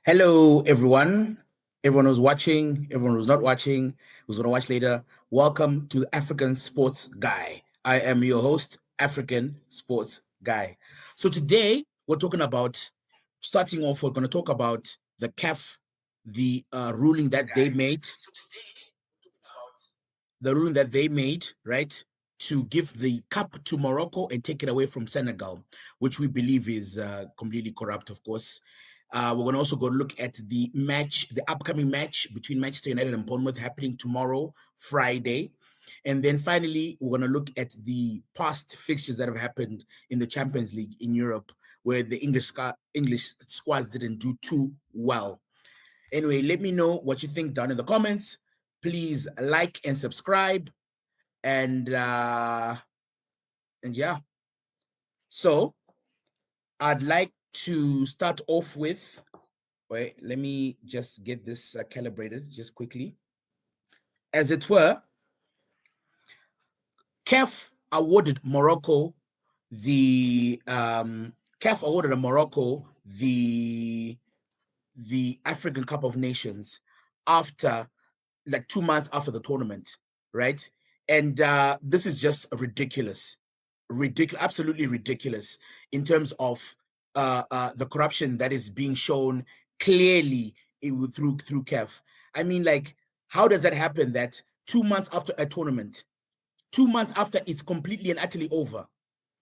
Hello, everyone. Everyone who's watching, everyone who's not watching, who's going to watch later. Welcome to African Sports Guy. I am your host, African Sports Guy. So today we're talking about, starting off, we're going to talk about the CAF, the ruling that they made. The ruling that they made, right, to give the cup to Morocco and take it away from Senegal, which we believe is completely corrupt, of course. We're going to also go look at the upcoming match between Manchester United and Bournemouth happening tomorrow, Friday. And then finally, we're going to look at the past fixtures that have happened in the Champions League in Europe, where the English squads didn't do too well. Anyway, let me know what you think down in the comments. Please like and subscribe. And yeah. So I'd like to start off with, wait, let me just get this calibrated just quickly. As it were, CAF awarded Morocco the African Cup of Nations after, like, 2 months after the tournament, right? And this is just ridiculous, absolutely ridiculous in terms of the corruption that is being shown clearly through CAF. I mean, like, how does that happen that 2 months after a tournament, 2 months after it's completely and utterly over,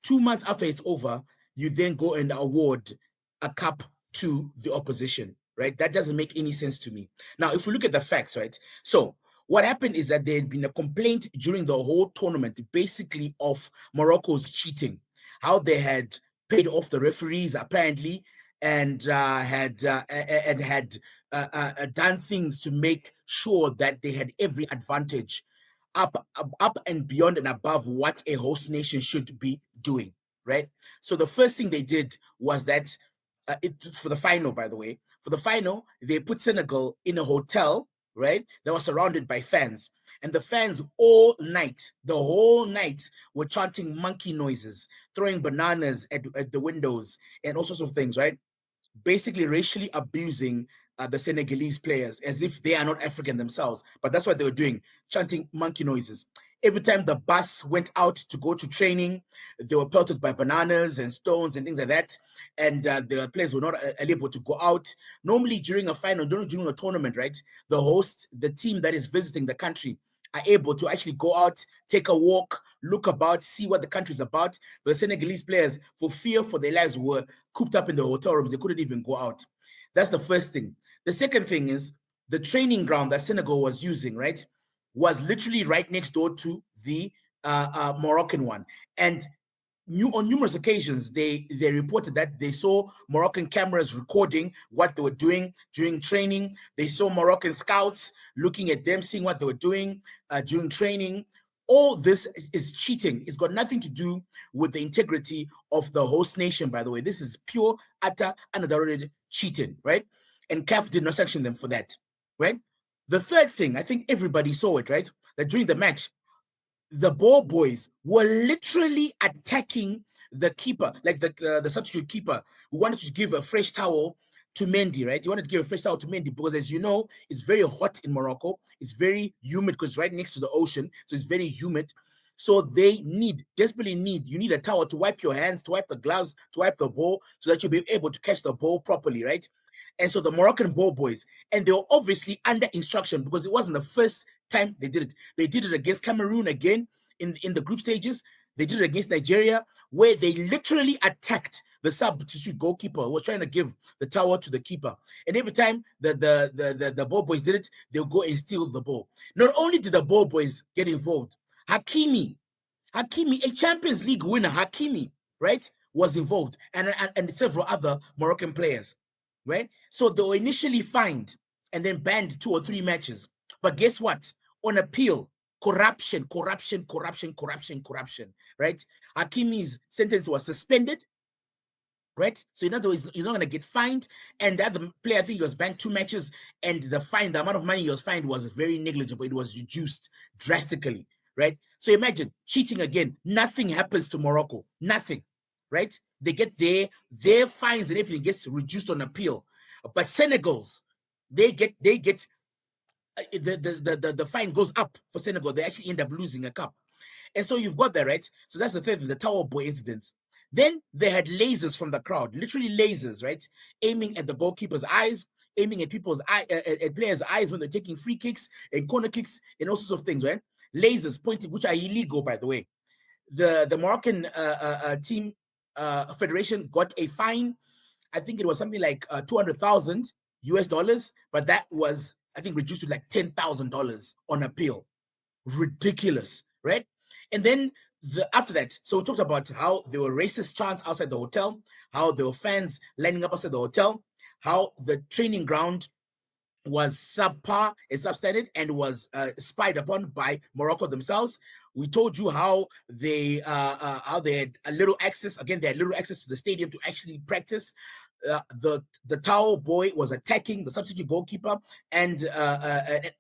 2 months after it's over, you then go and award a cup to the opposition, right? That doesn't make any sense to me. Now, if we look at the facts, right? So what happened is that there had been a complaint during the whole tournament, basically, of Morocco's cheating, how they had paid off the referees, apparently, and had done things to make sure that they had every advantage up and beyond and above what a host nation should be doing, right? So the first thing they did was that for the final, by the way, for the final, they put Senegal in a hotel, right, that was surrounded by fans. And the fans the whole night, were chanting monkey noises, throwing bananas at the windows, and all sorts of things, right? Basically racially abusing the Senegalese players as if they are not African themselves. But that's what they were doing, chanting monkey noises. Every time the bus went out to go to training, they were pelted by bananas and stones and things like that. And the players were not able to go out. Normally during a final, during a tournament, right, the team that is visiting the country, are able to actually go out, take a walk, look about, see what the country's about. But the Senegalese players, for fear for their lives, were cooped up in the hotel rooms. They couldn't even go out. That's the first thing. The second thing is the training ground that Senegal was using, right, was literally right next door to the Moroccan one. And on numerous occasions, they reported that they saw Moroccan cameras recording what they were doing during training. They saw Moroccan scouts looking at them, seeing what they were doing during training. All this is cheating. It's got nothing to do with the integrity of the host nation, by the way. This is pure, utter, unadulterated cheating, right? And CAF did not sanction them for that, right? The third thing, I think everybody saw it, right? That during the match, the ball boys were literally attacking the keeper, like the substitute keeper, who wanted to give a fresh towel to Mendy, right? He wanted to give a fresh towel to Mendy because, as you know, it's very hot in Morocco. It's very humid because it's right next to the ocean, so it's very humid. So they desperately need a towel to wipe your hands, to wipe the gloves, to wipe the ball, so that you'll be able to catch the ball properly, right? And so the Moroccan ball boys, and they were obviously under instruction because it wasn't the first time they did it. They did it against Cameroon again in the group stages. They did it against Nigeria, where they literally attacked the substitute goalkeeper who was trying to give the towel to the keeper. And every time the ball boys did it, they'll go and steal the ball. Not only did the ball boys get involved, Hakimi, a Champions League winner, Hakimi, right, was involved, and several other Moroccan players, right? So they were initially fined and then banned 2 or 3 matches. But guess what? On appeal, corruption, right? Hakimi's sentence was suspended, right? So in other words, he's not going to get fined. And the other player, I think he was banned 2 matches, and the amount of money he was fined was very negligible. It was reduced drastically, right? So imagine cheating again. Nothing happens to Morocco. Nothing, right? They get their fines and everything gets reduced on appeal. But Senegal's, they get the fine goes up for Senegal. They actually end up losing a cup. And so you've got that, right? So that's the third thing, the Tower Boy incidents. Then they had lasers from the crowd, literally lasers, right? Aiming at the goalkeeper's eyes, aiming at people's at players' eyes when they're taking free kicks and corner kicks and all sorts of things, right? Lasers pointing, which are illegal, by the way. The Moroccan team federation got a fine. I think it was something like 200,000 US dollars, but that was, I think, reduced to like $10,000 on appeal. Ridiculous, right? And then after that, so we talked about how there were racist chants outside the hotel, how there were fans lining up outside the hotel, how the training ground was subpar and substandard and was spied upon by Morocco themselves. We told you how they had a little access. Again, they had little access to the stadium to actually practice. The Tower Boy was attacking the substitute goalkeeper and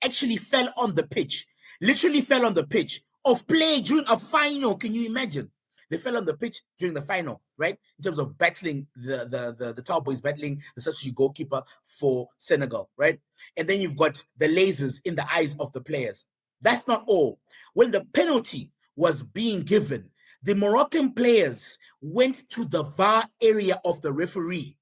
actually fell on the pitch. Literally fell on the pitch of play during a final. Can you imagine? They fell on the pitch during the final, right? In terms of battling the Tower Boys battling the substitute goalkeeper for Senegal, right? And then you've got the lasers in the eyes of the players. That's not all. When the penalty was being given, the Moroccan players went to the VAR area of the referee.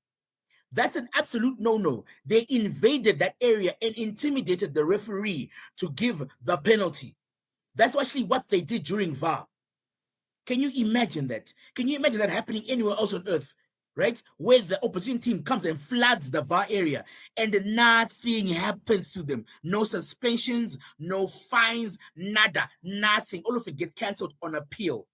That's an absolute no-no. They invaded that area and intimidated the referee to give the penalty. That's actually what they did during VAR. Can you imagine that? Can you imagine that happening anywhere else on earth, right? Where the opposition team comes and floods the VAR area and nothing happens to them. No suspensions, no fines, nada, nothing. All of it get cancelled on appeal.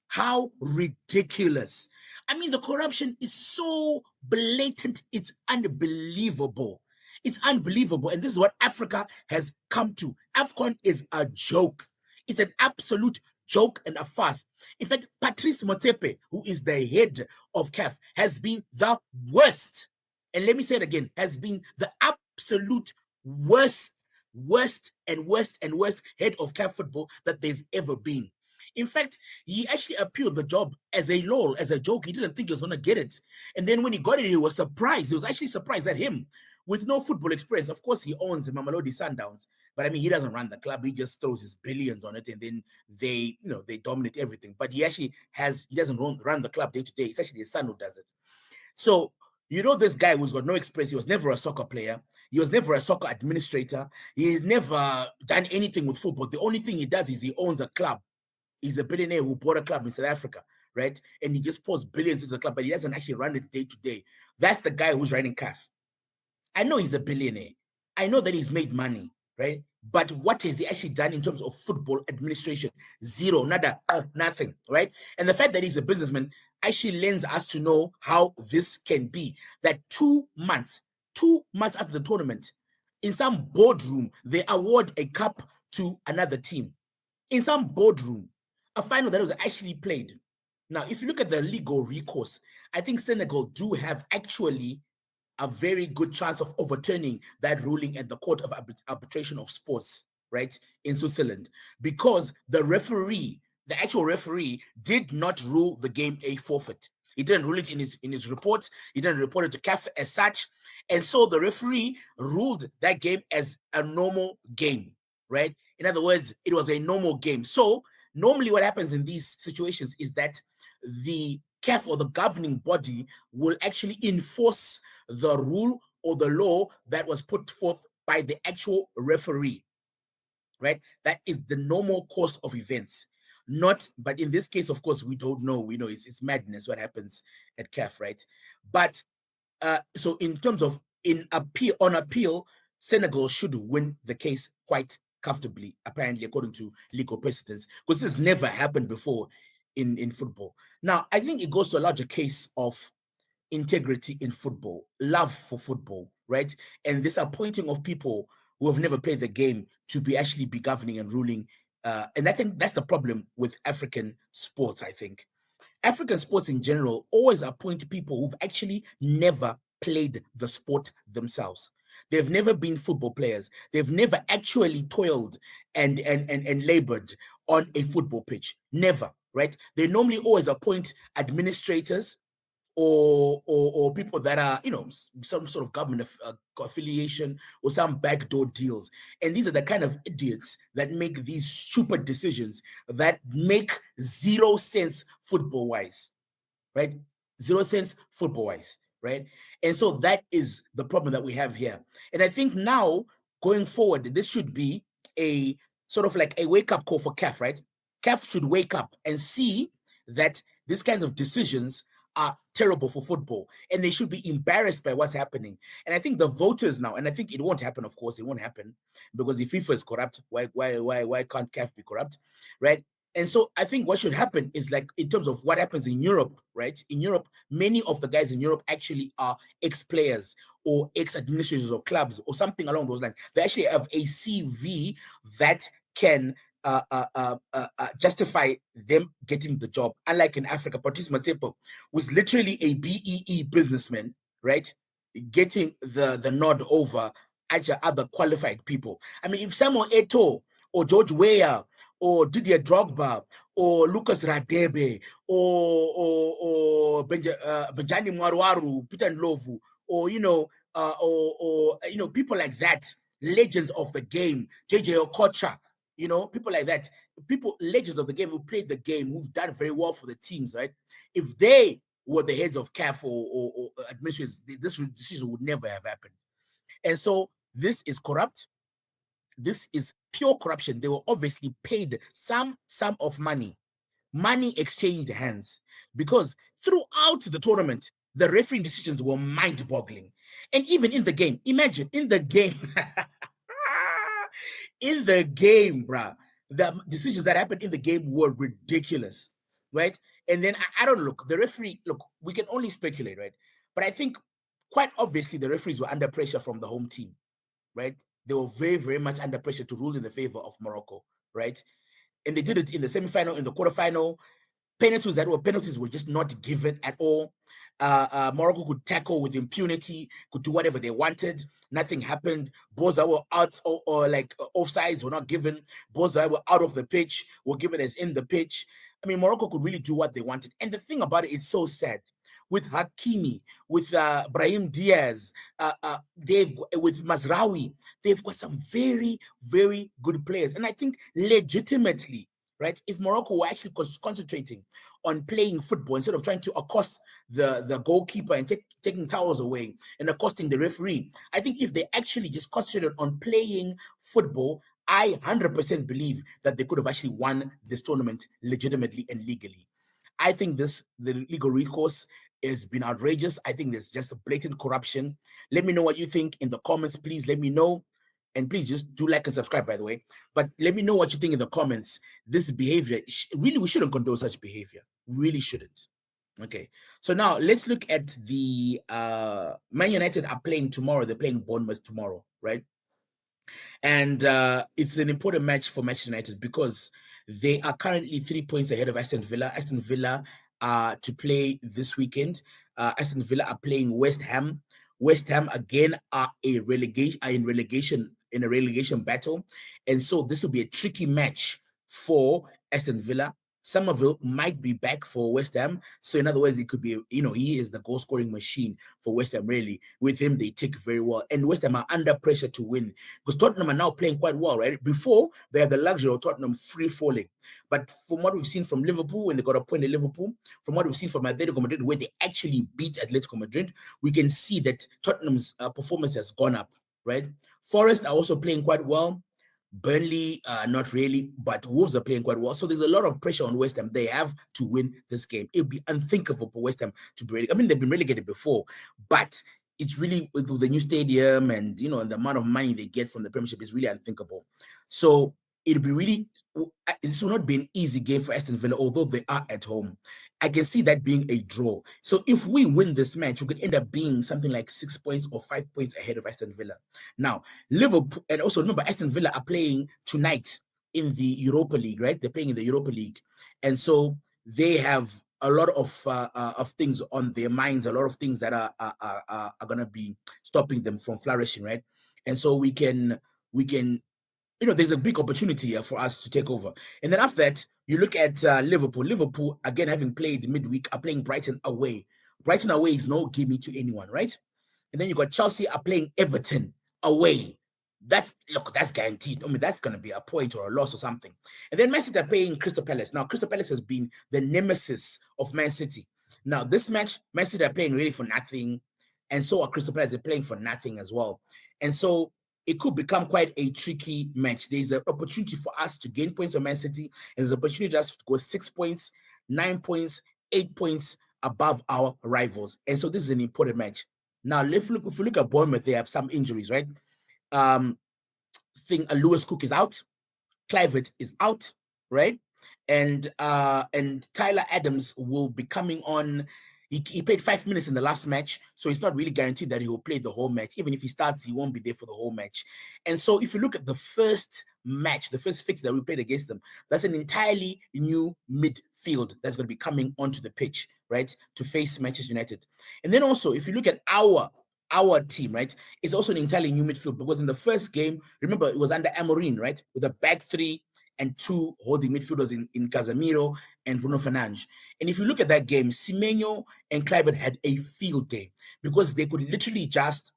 How ridiculous. I mean, the corruption is so blatant, it's unbelievable. It's unbelievable. And this is what Africa has come to. Afcon is a joke. It's an absolute joke and a farce. In fact, Patrice Motsepe, who is the head of CAF, has been the worst. And let me say it again, has been the absolute worst head of CAF football that there's ever been. In fact, he actually appealed the job as a lol, as a joke. He didn't think he was going to get it. And then when he got it, he was surprised. He was actually surprised at him with no football experience. Of course, he owns the Mamelodi Sundowns. But I mean, he doesn't run the club. He just throws his billions on it, and then they dominate everything. But he doesn't run the club day to day. It's actually his son who does it. So, this guy who's got no experience, he was never a soccer player. He was never a soccer administrator. He's never done anything with football. The only thing he does is he owns a club. He's a billionaire who bought a club in South Africa, right? And he just pours billions into the club, but he doesn't actually run it day to day. That's the guy who's running CAF. I know he's a billionaire. I know that he's made money, right? But what has he actually done in terms of football administration? Zero, nada, nothing, right? And the fact that he's a businessman actually lends us to know how this can be. That 2 months after the tournament, in some boardroom, they award a cup to another team. In some boardroom, a final that was actually played. Now, if you look at the legal recourse, I think Senegal do have actually a very good chance of overturning that ruling at the Court of Arbitration of Sports, right, in Switzerland, because the actual referee, did not rule the game a forfeit. He didn't rule it in his report. He didn't report it to CAF as such. And so the referee ruled that game as a normal game, right? In other words, it was a normal game. So normally what happens in these situations is that the CAF, or the governing body, will actually enforce the rule or the law that was put forth by the actual referee, right? That is the normal course of events. But in this case, of course, we don't know. We know it's madness what happens at CAF, right? But so in terms of on appeal, Senegal should win the case quite comfortably, apparently, according to legal precedents, because this has never happened before in football. Now, I think it goes to a larger case of integrity in football, love for football, right? And this appointing of people who have never played the game to actually be governing and ruling. And I think that's the problem with African sports, I think. African sports in general always appoint people who've actually never played the sport themselves. They've never been football players. They've never actually toiled and labored on a football pitch. Never, right? They normally always appoint administrators or people that are, you know, some sort of government affiliation or some backdoor deals. And these are the kind of idiots that make these stupid decisions that make zero sense football wise, right? Zero sense football wise, right? And so that is the problem that we have here. And I think now going forward, this should be a sort of like a wake up call for CAF, right? CAF should wake up and see that these kinds of decisions are terrible for football and they should be embarrassed by what's happening. And I think the voters now, and I think it won't happen, of course, it won't happen because if FIFA is corrupt, why can't CAF be corrupt, right? And so I think what should happen is, like, in terms of what happens in Europe, right? In Europe, many of the guys in Europe actually are ex-players or ex-administrators or clubs or something along those lines. They actually have a CV that can justify them getting the job. Unlike in Africa, Patrice Motsepe was literally a BEE businessman, right? Getting the nod over other qualified people. I mean, if Samuel Eto'o or George Weah or Didier Drogba or Lucas Radebe or Benjani Mwaruwaru, Peter Ndlovu, or people like that, legends of the game, JJ Okocha, people like that, people legends of the game who played the game, who've done very well for the teams, right? If they were the heads of CAF or administrators, this decision would never have happened. And so this is corrupt. This is pure corruption. They were obviously paid some sum of money. Money exchanged hands, because throughout the tournament, the refereeing decisions were mind-boggling. And even in the game, imagine in the game, bruh, the decisions that happened in the game were ridiculous, right? And then I don't look, the referee, look, we can only speculate, right? But I think quite obviously the referees were under pressure from the home team, right? They were very, very much under pressure to rule in the favor of Morocco, right? And they did it in the semifinal, in the quarterfinal. Penalties were just not given at all. Morocco could tackle with impunity, could do whatever they wanted. Nothing happened. Balls that were out or like offsides were not given. Balls that were out of the pitch were given as in the pitch. I mean, Morocco could really do what they wanted. And the thing about it is so sad. With Hakimi, with Brahim Diaz, with Mazraoui, they've got some very, very good players. And I think legitimately, right, if Morocco were actually concentrating on playing football instead of trying to accost the goalkeeper and taking towels away and accosting the referee, I think if they actually just concentrated on playing football, I 100% believe that they could have actually won this tournament legitimately and legally. I think the legal recourse has been outrageous. I think there's just a blatant corruption. Let me know what you think in the comments. Please let me know. And please just do like and subscribe, by the way. But let me know what you think in the comments. This behavior, really, we shouldn't condone such behavior. Really shouldn't. Okay. So now let's look at the Man United are playing tomorrow. They're playing Bournemouth tomorrow, right? And it's an important match for Manchester United because they are currently 3 points ahead of Aston Villa. Aston Villa are to play this weekend. Aston Villa are playing West Ham. West Ham again are in a relegation battle, and so this will be a tricky match for Aston Villa. Somerville might be back for West Ham. So in other words, it could be, he is the goal scoring machine for West Ham, really. With him, they take very well. And West Ham are under pressure to win because Tottenham are now playing quite well, right? Before, they had the luxury of Tottenham free falling. But from what we've seen from Liverpool, when they got a point in Liverpool, from what we've seen from Atletico Madrid, where they actually beat Atletico Madrid, we can see that Tottenham's performance has gone up, right? Forest are also playing quite well. Burnley, not really, but Wolves are playing quite well. So there's a lot of pressure on West Ham. They have to win this game. It would be unthinkable for West Ham to be relegated. I mean, they've been relegated before, but it's really, with the new stadium and, and the amount of money they get from the Premiership is really unthinkable. So it'll be really, this will not be an easy game for Aston Villa, although they are at home. I can see that being a draw. So if we win this match, we could end up being something like 6 points or 5 points ahead of Aston Villa. Now, Liverpool, and also remember, Aston Villa are playing tonight in the Europa League, right? They're playing in the Europa League. And so they have a lot of things on their minds, a lot of things that are going to be stopping them from flourishing, right? And so we can there's a big opportunity here for us to take over. And then after that, you look at Liverpool. Liverpool, again, having played midweek, are playing Brighton away. Brighton away is no gimme to anyone, right? And then you got Chelsea are playing Everton away. That's guaranteed. I mean, that's going to be a point or a loss or something. And then Man City are playing Crystal Palace. Now, Crystal Palace has been the nemesis of Man City. Now, this match, Man City are playing really for nothing, and so are Crystal Palace. They're playing for nothing as well. And so it could become quite a tricky match. There's an opportunity for us to gain points on Man City, and there's an opportunity for us to go 6 points, 9 points, 8 points above our rivals. And so this is an important match. Now, if we look at Bournemouth, they have some injuries, right? Lewis Cook is out, Clivert is out, right? And Tyler Adams will be coming on. He played 5 minutes in the last match, so it's not really guaranteed that he will play the whole match. Even if he starts, he won't be there for the whole match. And so if you look at the first match, the first fix that we played against them, that's an entirely new midfield that's going to be coming onto the pitch, right, to face Manchester United. And then also, if you look at our team, right, it's also an entirely new midfield, because in the first game, remember, it was under Amorim, right, with a back three and two holding midfielders in Casemiro and Bruno Fernandes. And if you look at that game, Semenyo and Kluivert had a field day, because they could literally just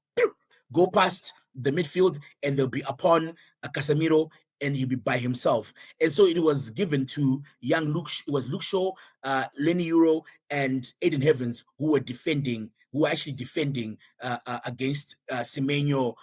go past the midfield and they'll be upon Casemiro and he'll be by himself. And so it was given to young Luke. It was Luke Shaw, Lenny Euro, and Aiden Heavens who were actually defending against Semenyo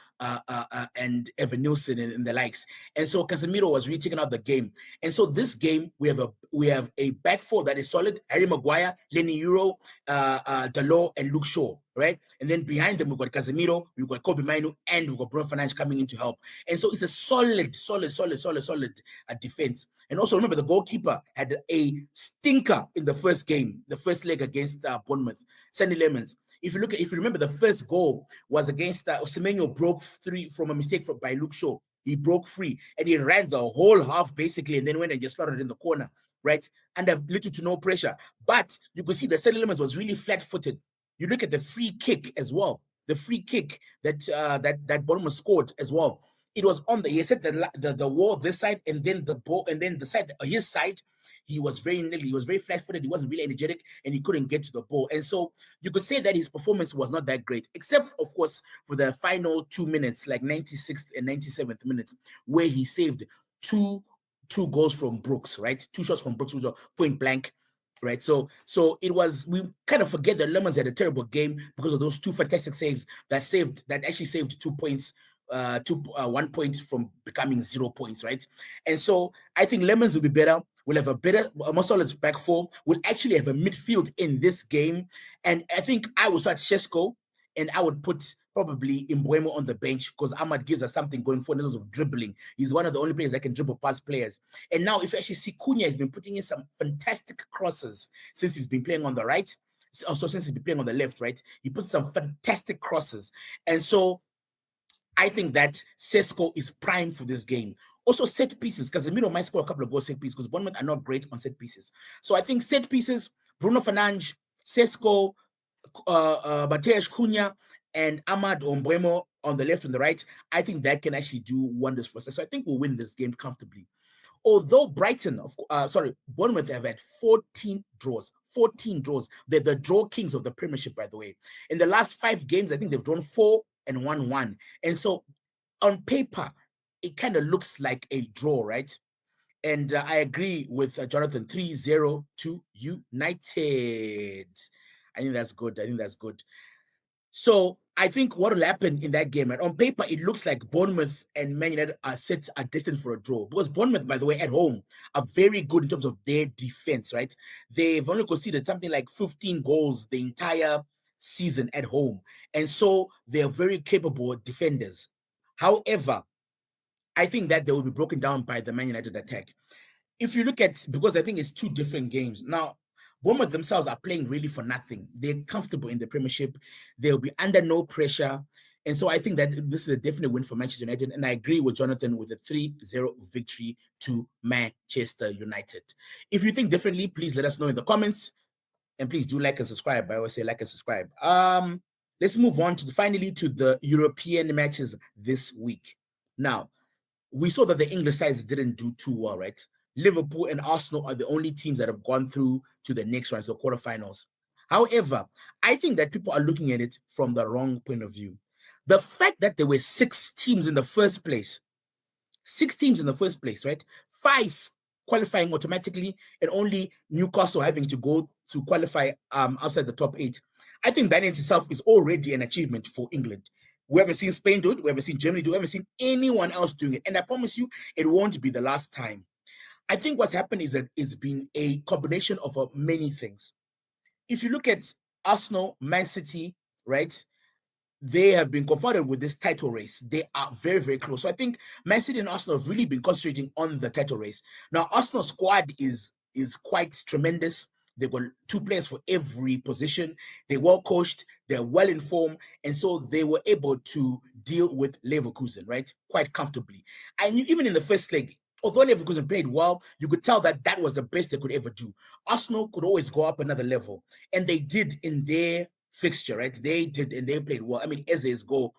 and Evan Nielsen and the likes. And so Casemiro was really taking out the game. And so this game, we have a back four that is solid: Harry Maguire, Lenny Euro, Dalot, and Luke Shaw, right? And then behind them, we've got Casemiro, we've got Kobe Mainu, and we've got Bruno Fernandes coming in to help. And so it's a solid defense. And also remember, the goalkeeper had a stinker in the first game, the first leg against Bournemouth, Sandy Lemons. If you remember, the first goal was against Semenyo, broke free from a mistake by Luke Shaw. He broke free and he ran the whole half basically, and then went and just slotted in the corner, right? Under little to no pressure. But you could see that Sandy Lemons was really flat-footed. You look at the free kick as well. The free kick that Bournemouth scored as well. It was on he set the wall this side, and then the ball, and then the side, his side. He was very flat-footed. He wasn't really energetic, and he couldn't get to the ball. And so you could say that his performance was not that great, except of course for the final 2 minutes, like 96th and 97th minute, where he saved two goals from Brooks, right? 2 shots from Brooks, which were point blank. Right, so it was, we kind of forget that Lemons had a terrible game because of those 2 fantastic saves that actually saved 2 points, 1 point from becoming 0 points, right? And so I think Lemons will be better. We'll have a more solid back four. We'll actually have a midfield in this game, and I think I will start Shesko, and I would put probably Mbeumo on the bench, because Ahmad gives us something going forward in terms of dribbling. He's one of the only players that can dribble past players. And now, if you actually see, Cunha has been putting in some fantastic crosses since he's been playing on the right. Also, since he's been playing on the left, right? He puts some fantastic crosses. And so I think that Sesko is prime for this game. Also, set pieces, because Casemiro might score a couple of goals set pieces, because Bournemouth are not great on set pieces. So I think set pieces, Bruno Fernandes, Sesko, Mateus Cunha, and Ahmad Mbeumo on the left and the right, I think that can actually do wonders for us. So I think we'll win this game comfortably. Although Bournemouth have had 14 draws. 14 draws. They're the draw kings of the Premiership, by the way. In the last 5 games, I think they've drawn 4 and 1-1. And so on paper, it kind of looks like a draw, right? And I agree with Jonathan, 3-0 to United. I think that's good. So I think what will happen in that game, right? On paper, it looks like Bournemouth and Man United are destined for a draw, because Bournemouth, by the way, at home, are very good in terms of their defense, right? They've only conceded something like 15 goals the entire season at home. And so they're very capable defenders. However, I think that they will be broken down by the Man United attack. If you look at, because I think it's 2 different games. Now, Bournemouth themselves are playing really for nothing. They're comfortable in the Premiership. They'll be under no pressure. And so I think that this is a definite win for Manchester United. And I agree with Jonathan with a 3-0 victory to Manchester United. If you think differently, please let us know in the comments. And please do like and subscribe. I always say like and subscribe. Let's move on finally to the European matches this week. Now, we saw that the English sides didn't do too well, right? Liverpool and Arsenal are the only teams that have gone through to the next round, to the quarterfinals. However, I think that people are looking at it from the wrong point of view. The fact that there were 6 teams in the first place, 6 teams in the first place, right? 5 qualifying automatically, and only Newcastle having to go to qualify outside the top 8. I think that in itself is already an achievement for England. We haven't seen Spain do it. We haven't seen Germany do it. We haven't seen anyone else doing it. And I promise you, it won't be the last time. I think what's happened is that it's been a combination of many things. If you look at Arsenal, Man City, right? They have been confronted with this title race. They are very, very close. So I think Man City and Arsenal have really been concentrating on the title race. Now, Arsenal's squad is quite tremendous. They've got 2 players for every position. They're well coached. They're well informed. And so they were able to deal with Leverkusen, right? Quite comfortably. And even in the first leg, although Leverkusen played well, you could tell that that was the best they could ever do. Arsenal could always go up another level. And they did in their fixture, right? They did, and they played well. I mean, Eze's goal,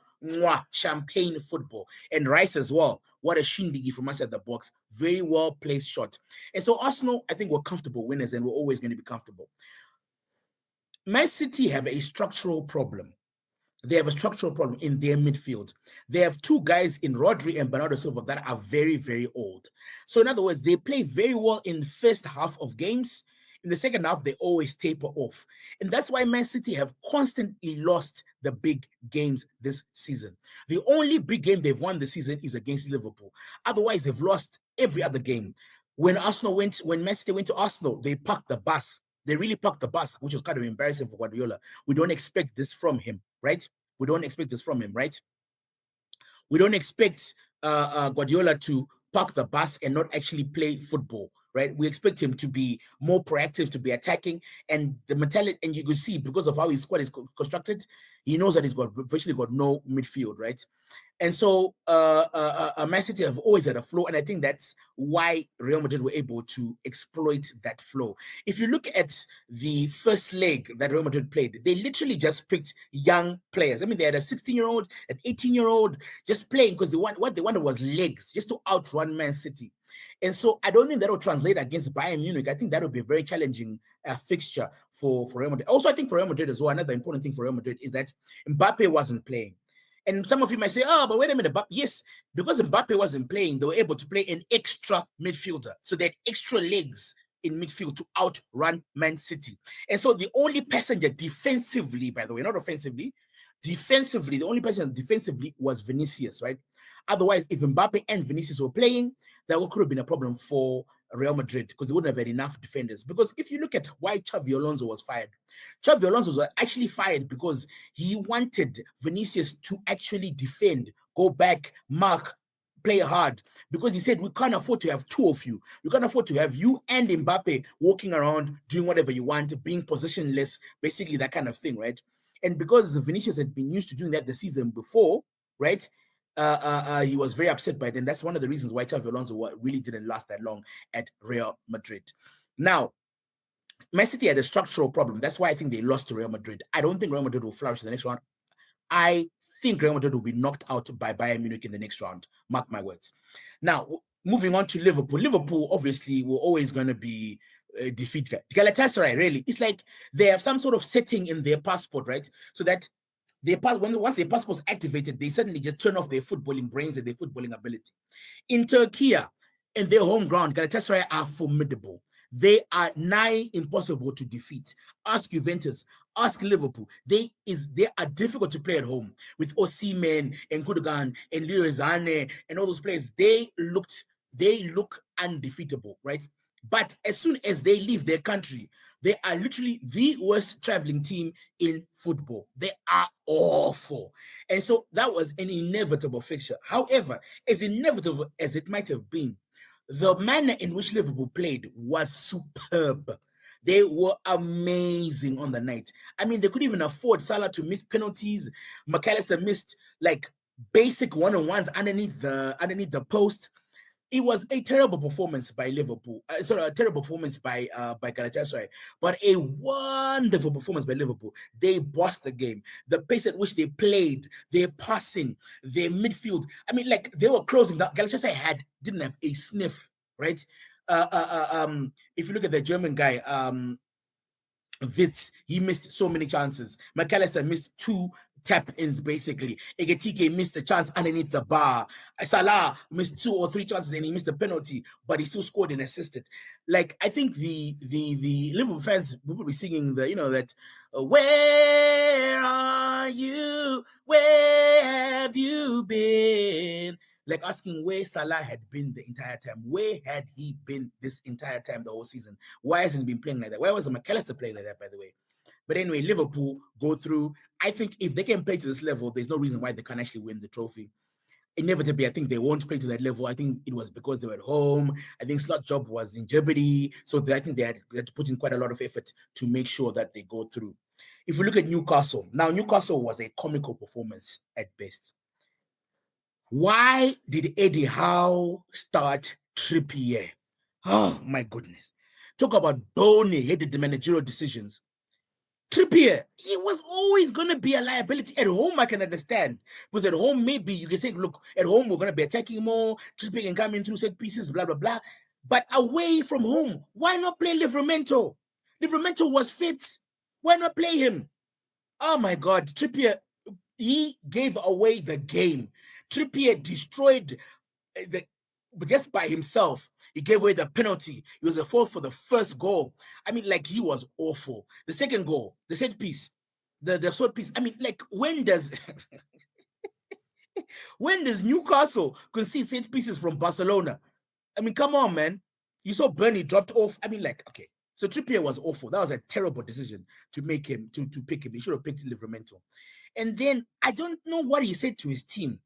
champagne football. And Rice as well. What a shindigi from outside the box. Very well placed shot. And so Arsenal, I think, were comfortable winners, and we're always going to be comfortable. Man City have a structural problem. They have a structural problem in their midfield. They have 2 guys in Rodri and Bernardo Silva that are very, very old. So in other words, they play very well in the first half of games. In the second half, they always taper off. And that's why Man City have constantly lost the big games this season. The only big game they've won this season is against Liverpool. Otherwise, they've lost every other game. When Man City went to Arsenal, they parked the bus. They really parked the bus, which was kind of embarrassing for Guardiola. We don't expect this from him, right? We don't expect this from him, right? We don't expect Guardiola to park the bus and not actually play football, right? We expect him to be more proactive, to be attacking, and the mentality. And you can see, because of how his squad is constructed, he knows that he's virtually got no midfield, right? And so Man City have always had a flow, and I think that's why Real Madrid were able to exploit that flow. If you look at the first leg that Real Madrid played, they literally just picked young players. I mean, they had a 16-year-old, an 18-year-old just playing because what they wanted was legs, just to outrun Man City. And so I don't think that will translate against Bayern Munich. I think that would be a very challenging fixture for Real Madrid. Also, I think for Real Madrid as well, another important thing for Real Madrid is that Mbappe wasn't playing. And some of you might say, oh, but wait a minute. Yes, because Mbappe wasn't playing, they were able to play an extra midfielder. So they had extra legs in midfield to outrun Man City. And so the only passenger defensively, by the way, not offensively, defensively, the only passenger defensively was Vinicius, right? Otherwise, if Mbappe and Vinicius were playing, that could have been a problem for Real Madrid because they wouldn't have had enough defenders. Because if you look at why Xavi Alonso was fired, Xavi Alonso was actually fired because he wanted Vinicius to actually defend, go back, mark, play hard, because he said we can't afford to have 2 of you. We can't afford to have you and Mbappe walking around doing whatever you want, being positionless, basically that kind of thing, right? And because Vinicius had been used to doing that the season before, right? He was very upset by them. That's one of the reasons why Xavi Alonso really didn't last that long at Real Madrid. Now, Man City had a structural problem. That's why I think they lost to Real Madrid. I don't think Real Madrid will flourish in the next round. I think Real Madrid will be knocked out by Bayern Munich in the next round. Mark my words. Now, moving on to Liverpool. Liverpool, obviously, were always going to be defeated. Galatasaray, really, it's like they have some sort of setting in their passport, right? So that once their passport is activated, they suddenly just turn off their footballing brains and their footballing ability. In Turkey, in their home ground, Galatasaray are formidable. They are nigh impossible to defeat. Ask Juventus, ask Liverpool. They are difficult to play at home with Osimhen and Gundogan and Leroy Sané and all those players. They look undefeatable, right? But as soon as they leave their country, they are literally the worst traveling team in football. They are awful. And so that was an inevitable fixture. However, as inevitable as it might have been, the manner in which Liverpool played was superb. They were amazing on the night. I mean, they couldn't even afford Salah to miss penalties. McAllister missed like basic one-on-ones underneath the post. It was a terrible performance by Liverpool. A terrible performance by Galatasaray, but a wonderful performance by Liverpool. They bossed the game. The pace at which they played, their passing, their midfield. I mean, like they were closing down. Galatasaray didn't have a sniff, right? If you look at the German guy, Wits, he missed so many chances. McAllister missed 2 tap-ins, basically. Egetike missed a chance underneath the bar. Salah missed 2 or 3 chances and he missed a penalty, but he still scored and assisted. Like, I think the Liverpool fans will be singing the, that, where are you? Where have you been? Like asking where Salah had been the entire time. Where had he been this entire time, the whole season? Why hasn't he been playing like that? Why wasn't McAllister playing like that, by the way? But anyway, Liverpool go through. I think if they can play to this level, there's no reason why they can't actually win the trophy. Inevitably, I think they won't play to that level. I think it was because they were at home. I think Slot Job was in jeopardy. So I think they had to put in quite a lot of effort to make sure that they go through. If we look at Newcastle, now Newcastle was a comical performance at best. Why did Eddie Howe start Trippier? Oh, my goodness. Talk about bony-headed managerial decisions. Trippier, he was always going to be a liability. At home, I can understand. Because at home, maybe you can say, look, at home, we're going to be attacking more. Trippier can come in through set pieces, blah, blah, blah. But away from home, why not play Livramento? Livramento was fit. Why not play him? Oh, my God. Trippier, he gave away the game. Trippier destroyed just by himself. He gave away the penalty. He was a fault for the first goal. I mean, like, he was awful. The second goal, the set piece, the short piece. I mean, like, when does Newcastle concede set pieces from Barcelona? I mean, come on, man. You saw Bernie dropped off. I mean, like, okay. So Trippier was awful. That was a terrible decision to make him, to pick him. He should have picked Livramento. And then I don't know what he said to his team.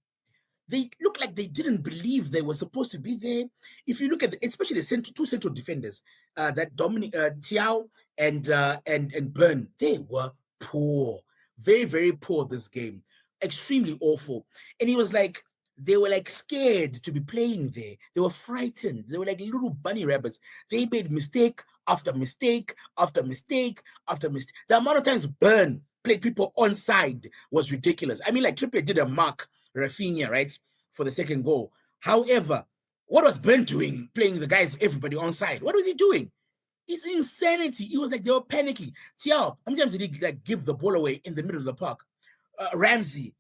They look like they didn't believe they were supposed to be there. If you look at especially the two central defenders, that Dominic Thiaw and Burn, they were poor, very, very poor this game, extremely awful. And he was like, they were like scared to be playing there. They were frightened. They were like little bunny rabbits. They made mistake after mistake after mistake after mistake. The amount of times Burn played people onside was ridiculous. I mean, like Trippier did a mark Rafinha, right, for the second goal. However, what was Ben doing playing the guys, everybody onside? What was he doing? It's insanity. It was like they were panicking. Thiaw, how many times did he like give the ball away in the middle of the park? Ramsey,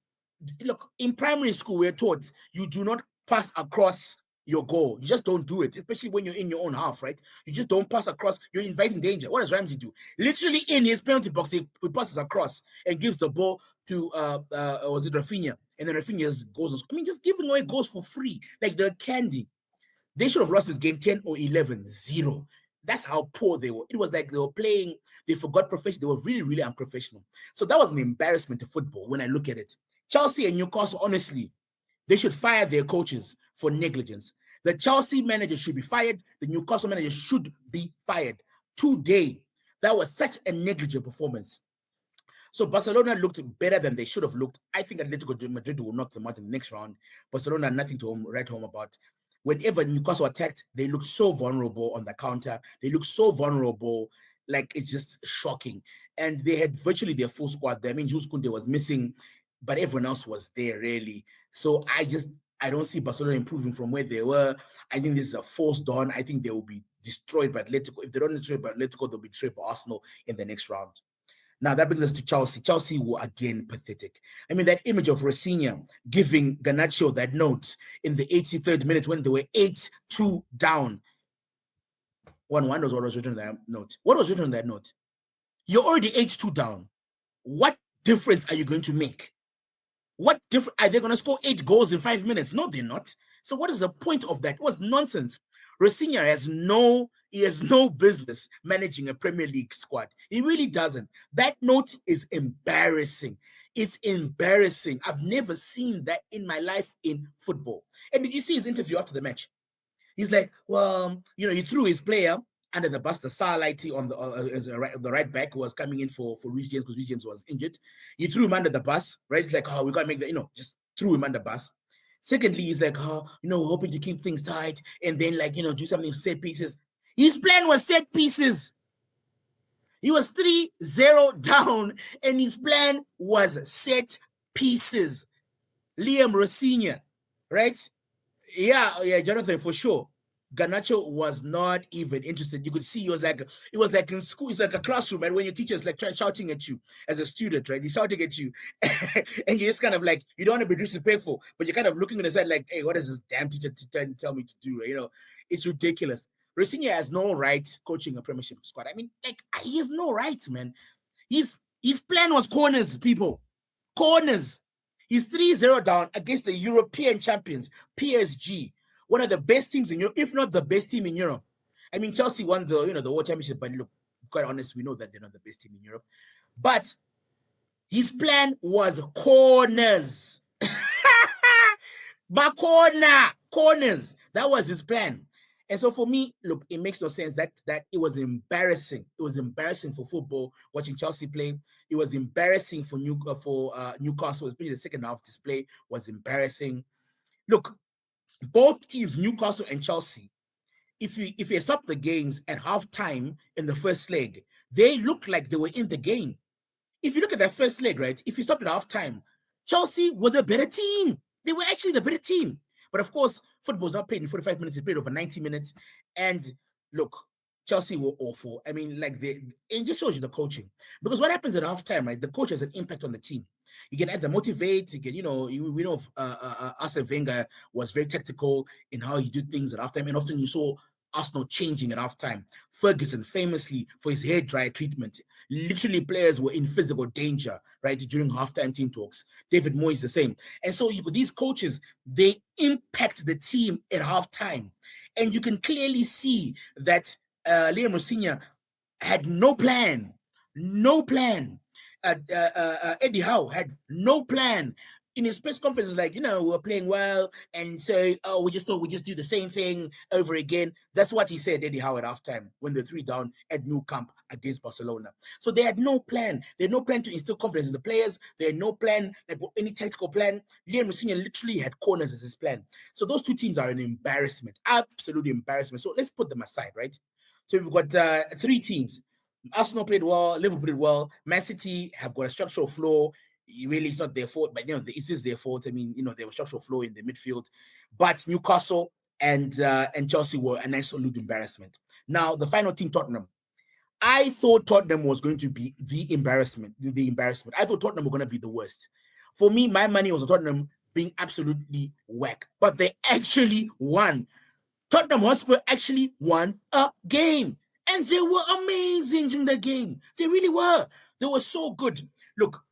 look, in primary school, we're taught you do not pass across your goal. You just don't do it, especially when you're in your own half, right? You just don't pass across. You're inviting danger. What does Ramsey do? Literally in his penalty box, he passes across and gives the ball to was it Rafinha? And then Rafinha goes. I mean, just giving away goals for free, like the candy. They should have lost this game 10 or 11-0. That's how poor they were. It was like they were playing, they forgot profession. They were really, really unprofessional. So that was an embarrassment to football when I look at it. Chelsea and Newcastle, honestly, they should fire their coaches for negligence. The Chelsea manager should be fired. The Newcastle manager should be fired today. That was such a negligent performance. So Barcelona looked better than they should have looked. I think Atletico Madrid will knock them out in the next round. Barcelona, nothing to write home about. Whenever Newcastle attacked, they looked so vulnerable on the counter. They looked so vulnerable, like it's just shocking. And they had virtually their full squad there. I mean, Jules Koundé was missing, but everyone else was there, really. So I don't see Barcelona improving from where they were. I think this is a false dawn. I think they will be destroyed by Atletico. If they don't destroy by Atletico, they'll be destroyed by Arsenal in the next round. Now that brings us to Chelsea. Chelsea were again pathetic. I mean, that image of Rafinha giving Garnacho that note in the 83rd minute when they were 8-2 down. One wonders what was written on that note. What was written on that note? You're already 8-2 down. What difference are you going to make? What difference? Are they going to score 8 goals in 5 minutes? No, they're not. So what is the point of that? It was nonsense. Rafinha has no business managing a Premier League squad. He really doesn't. That note is embarrassing. It's embarrassing. I've never seen that in my life in football. And did you see his interview after the match? He's like, well, he threw his player under the bus, the Sarlighty on the right back who was coming in for Reece James because Reece James was injured. He threw him under the bus, right? It's like, oh, we got to make that, just threw him under the bus. Secondly, he's like, hoping to keep things tight and then do something set pieces. His plan was set pieces. He was 3-0 down and his plan was set pieces. Liam Rafinha, right? Yeah, Jonathan, for sure. Garnacho was not even interested. You could see it was like in school. It's like a classroom, and when your teacher is like shouting at you as a student, right? He's shouting at you, and you're just kind of like you don't want to be disrespectful, but you're kind of looking on the side like, hey, what is this damn teacher tell me to do? Right? It's ridiculous. Rosinia has no right coaching a Premiership squad. I mean, like he has no right, man. His plan was corners, people. Corners. He's 3-0 down against the European champions, PSG, one of the best teams in Europe, if not the best team in Europe. I mean, Chelsea won the World Championship, but look, quite honest, we know that they're not the best team in Europe. But his plan was corners. But corners. That was his plan. And so for me, look, it makes no sense that it was embarrassing. It was embarrassing for football watching Chelsea play. It was embarrassing for Newcastle, especially the second half display was embarrassing. Look, both teams, Newcastle and Chelsea, if you stop the games at halftime in the first leg, they looked like they were in the game. If you look at that first leg, right, if you stopped at halftime, Chelsea were the better team. They were actually the better team. But of course, football's not played in 45 minutes, it's played over 90 minutes. And look, Chelsea were awful. I mean, like it just shows you the coaching. Because what happens at halftime, right? The coach has an impact on the team. You can either motivate, you can, we know Arsene Wenger was very tactical in how he did things at halftime, and often you saw Arsenal changing at halftime. Ferguson, famously for his hair dryer treatment, literally players were in physical danger, right, during halftime team talks. David Moyes the same. And so these coaches, they impact the team at halftime. And you can clearly see that Liam Rosinha had no plan. Eddie Howe had no plan. In his press conference, like, we're playing well, and so, we just thought we just do the same thing over again. That's what he said, Eddie Howe, at halftime when they're 3 down at Nou Camp against Barcelona. So they had no plan. They had no plan to instill confidence in the players. They had no plan, like any tactical plan. Liam Rosinha literally had corners as his plan. So those two teams are an embarrassment, absolute embarrassment. So let's put them aside, right? So we've got 3 teams. Arsenal played well, Liverpool played well, Man City have got a structural flaw. Really, it's not their fault, but it is their fault. I mean, they were structural flaw in the midfield. But Newcastle and Chelsea were an absolute embarrassment. Now, the final team, Tottenham. I thought Tottenham was going to be the embarrassment. I thought Tottenham were going to be the worst. For me, my money was on Tottenham being absolutely whack. But they actually won. Tottenham Hotspur actually won a game. And they were amazing during the game. They really were. They were so good. Look,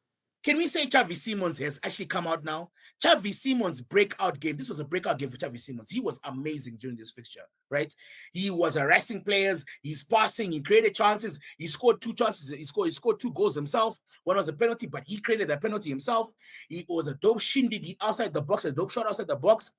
can we say Xavi Simons has actually come out now? Xavi Simons' breakout game. This was a breakout game for Xavi Simons. He was amazing during this fixture, right? He was harassing players. He's passing. He created chances. He scored 2 chances. He scored 2 goals himself. One was a penalty, but he created that penalty himself. He was a dope shindig outside the box, a dope shot outside the box.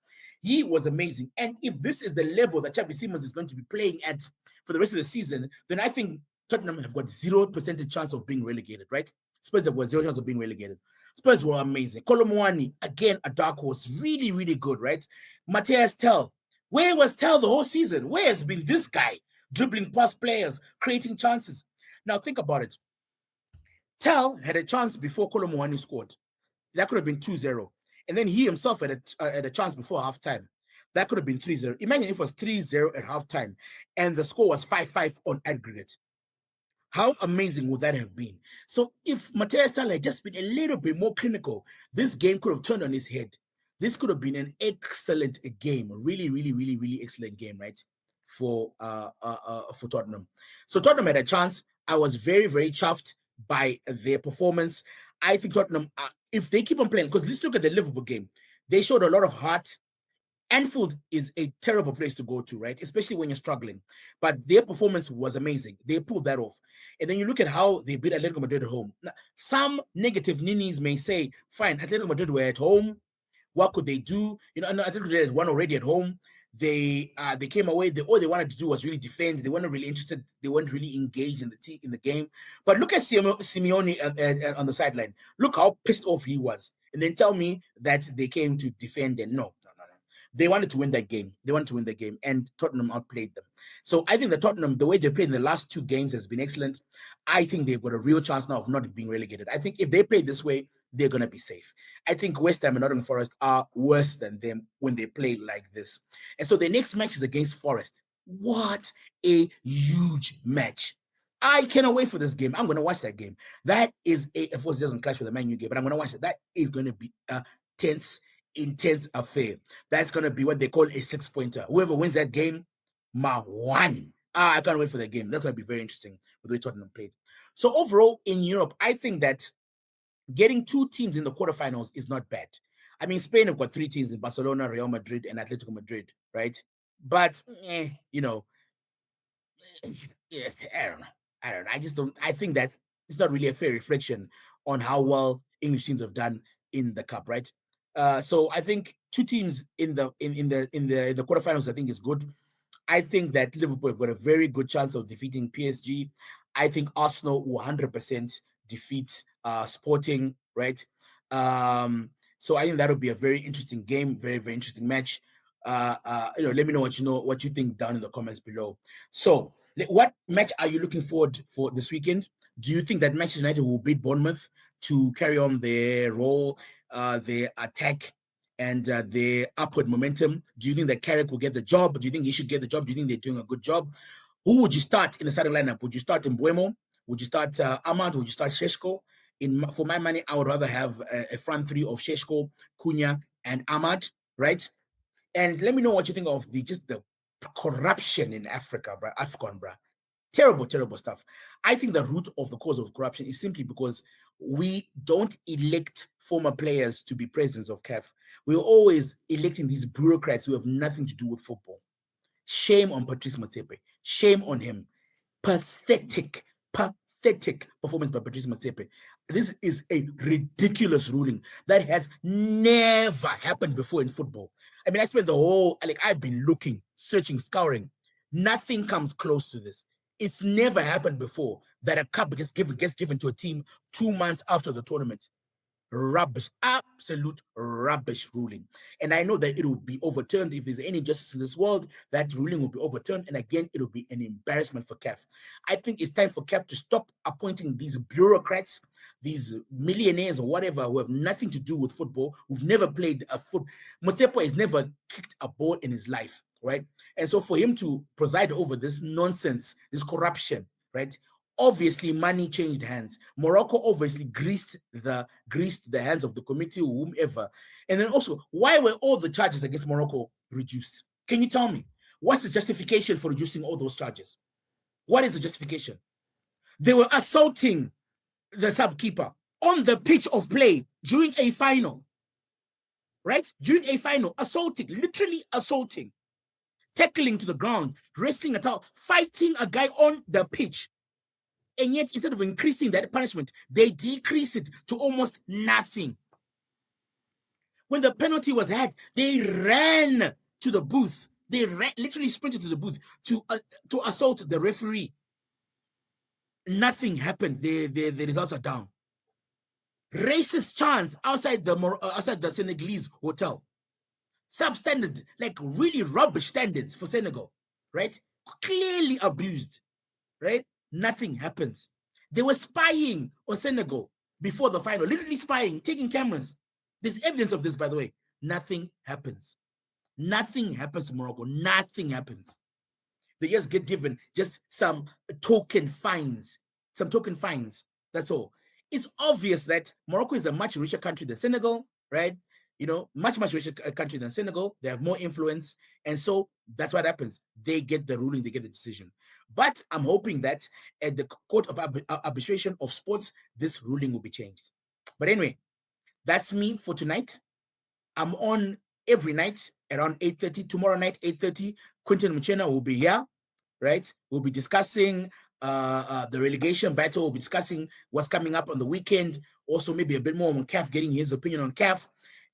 He was amazing. And if this is the level that Xavi Simons is going to be playing at for the rest of the season, then I think Tottenham have got 0% chance of being relegated, right? Spurs have got 0 chance of being relegated. Spurs were amazing. Kolomuani, again, a dark horse. Really, really good, right? Matthias Tel. Where was Tel the whole season? Where has been this guy? Dribbling past players, creating chances. Now, think about it. Tel had a chance before Kolomuani scored. That could have been 2-0. And then he himself had a chance before halftime. That could have been 3-0. Imagine if it was 3-0 at halftime and the score was 5-5 on aggregate. How amazing would that have been? So if Matthias Tel had just been a little bit more clinical, this game could have turned on his head. This could have been an excellent game. Really, really, really, really excellent game, right? For Tottenham. So Tottenham had a chance. I was very, very chuffed by their performance. I think Tottenham, if they keep on playing, because let's look at the Liverpool game. They showed a lot of heart. Anfield is a terrible place to go to, right? Especially when you're struggling. But their performance was amazing. They pulled that off. And then you look at how they beat Atletico Madrid at home. Now, some negative ninnies may say, fine, Atletico Madrid were at home. What could they do? Atletico Madrid had won already at home. They came away. All they wanted to do was really defend. They weren't really interested. They weren't really engaged in the game. But look at Simeone on the sideline. Look how pissed off he was. And then tell me that they came to defend. And no. They wanted to win that game. And Tottenham outplayed them. So I think that Tottenham, the way they played in the last 2 games has been excellent. I think they've got a real chance now of not being relegated. I think if they play this way, they're going to be safe. I think West Ham and Nottingham Forest are worse than them when they play like this. And so the next match is against Forest. What a huge match. I cannot wait for this game. I'm going to watch that game. That is of course, it doesn't clash with the Man U game, but I'm going to watch it. That is going to be a tense, intense affair. That's going to be what they call a 6-pointer. Whoever wins that game, one. I can't wait for that game. That's going to be very interesting with the way Tottenham played. So overall, in Europe, I think that getting 2 teams in the quarterfinals is not bad. I mean, Spain have got 3 teams in Barcelona, Real Madrid, and Atletico Madrid, right? But, you know, yeah, I don't know. I just don't. I think that it's not really a fair reflection on how well English teams have done in the cup, right? So I think 2 teams in the quarterfinals, I think, is good. I think that Liverpool have got a very good chance of defeating PSG. I think Arsenal will 100% defeat Sporting, right? So I think that'll be a very interesting game, very, very interesting match. Let me know what you think down in the comments below. So, what match are you looking forward for this weekend? Do you think that Manchester United will beat Bournemouth to carry on their role, their attack, and their upward momentum? Do you think that Carrick will get the job? Do you think he should get the job? Do you think they're doing a good job? Who would you start in the starting lineup? Would you start in Mbuemo? Would you start Ahmad? Would you start Sheshko? For my money, I would rather have a front 3 of Sheshko, Cunha, and Ahmad, right? And let me know what you think of the corruption in Africa, bro. Afcon, bro. Terrible, terrible stuff. I think the root of the cause of corruption is simply because we don't elect former players to be presidents of CAF. We're always electing these bureaucrats who have nothing to do with football. Shame on Patrice Motsepe. Shame on him. Pathetic performance by Patrice Motsepe. This is a ridiculous ruling that has never happened before in football. I mean, I spent I've been looking, searching, scouring. Nothing comes close to this. It's never happened before that a cup gets given to a team 2 months after the tournament. Rubbish, absolute rubbish ruling. And I know that it will be overturned. If there's any justice in this world, that ruling will be overturned. And again, it will be an embarrassment for CAF. I think it's time for CAF to stop appointing these bureaucrats, these millionaires or whatever, who have nothing to do with football, who've never played a foot. Motsepe has never kicked a ball in his life, right? And so for him to preside over this nonsense, this corruption, right? Obviously, money changed hands. Morocco obviously greased the hands of the committee or whomever. And then also, why were all the charges against Morocco reduced? Can you tell me? What's the justification for reducing all those charges? What is the justification? They were assaulting the sub-keeper on the pitch of play during a final. Right? During a final, assaulting, literally assaulting, tackling to the ground, wrestling a towel, fighting a guy on the pitch. And yet, instead of increasing that punishment, they decrease it to almost nothing. When the penalty was had, they ran to the booth. They literally sprinted to the booth to assault the referee. Nothing happened. The results are down. Racist chants outside the Senegalese hotel. Substandard, like really rubbish standards for Senegal, right? Clearly abused, right? Nothing happens. They were spying on Senegal before the final, literally spying, taking cameras. There's evidence of this, by the way. Nothing happens. Nothing happens to Morocco. Nothing happens. They just get given just some token fines. Some token fines. That's all. It's obvious that Morocco is a much richer country than Senegal, right? Much richer country than Senegal. They have more influence. And so that's what happens. They get the ruling, they get the decision. But I'm hoping that at the Court of Arbitration of Sports, this ruling will be changed. But anyway, that's me for tonight. I'm on every night around 8:30. Tomorrow night, 8:30, Quentin Muchena will be here, right? We'll be discussing the relegation battle. We'll be discussing what's coming up on the weekend. Also, maybe a bit more on CAF, getting his opinion on CAF.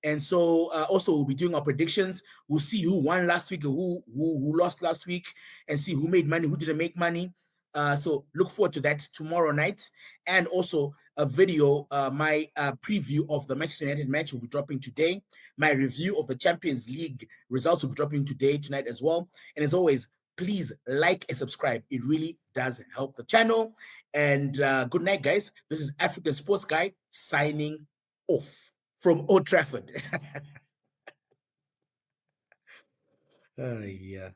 And so also we'll be doing our predictions. We'll see who won last week, or who lost last week, and see who made money, who didn't make money. So look forward to that tomorrow night. And also a video, my preview of the Manchester United match will be dropping today. My review of the Champions League results will be dropping tonight as well. And as always, please like and subscribe. It really does help the channel. And good night, guys. This is African Sports Guy signing off from Old Trafford. Yeah.